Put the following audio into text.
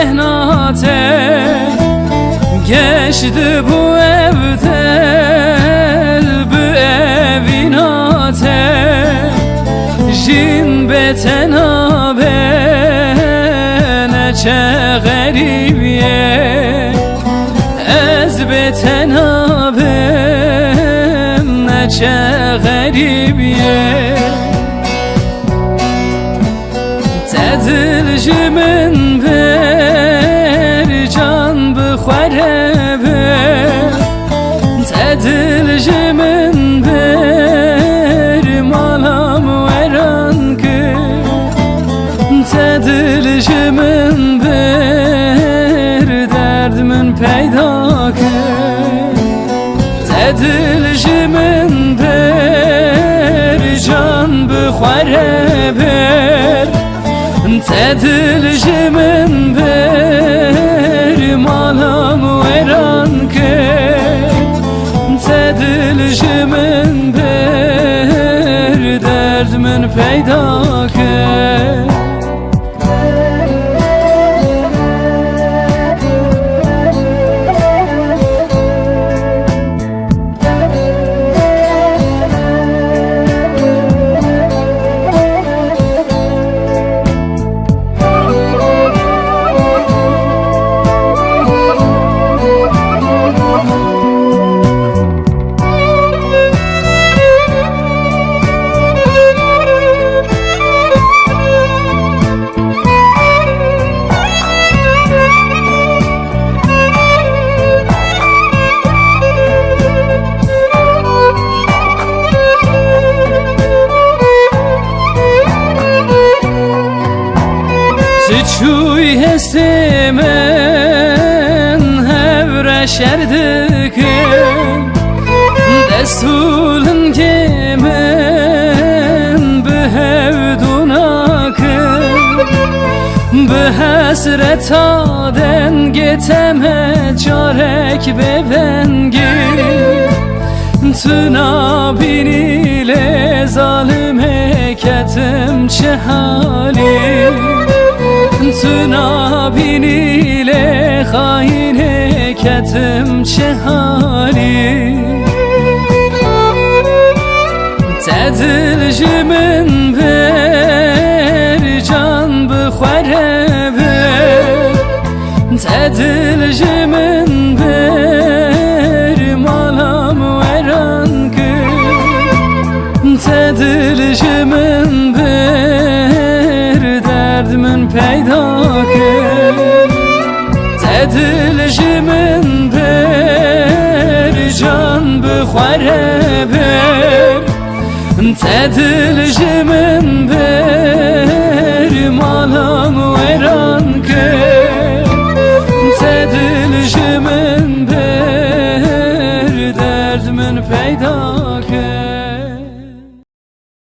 mehnate geçti bu evden bu evin ate jin betenabe neçe garibiye ez betenabem neçe garibiye تدلجمن بر جان بخوره بر تدلجمن بر مالام وران کر تدلجمن بر درد من پیدا کر تدلجمن بر جان بخوره بر تدلجمن بر مالام ویران کرد تدلجمن بر درد من پیدا کرد چوی هستمن هفره شردکم دستولن که من به هودوناکم به حسرت آدن گتم جارک ببنگی تو نابینی ظالم کتم چه حالی تو نابینی خاین کتم چه حالی تدلجمن بر جان بخوره بر تدلجمن بر مالام وران کر تدلجمن بر درد من پیدا کرد تدلجمن بر جان بخوره بر تدلجمن بر مالام ویران کرد تدلجمن بر درد من پیدا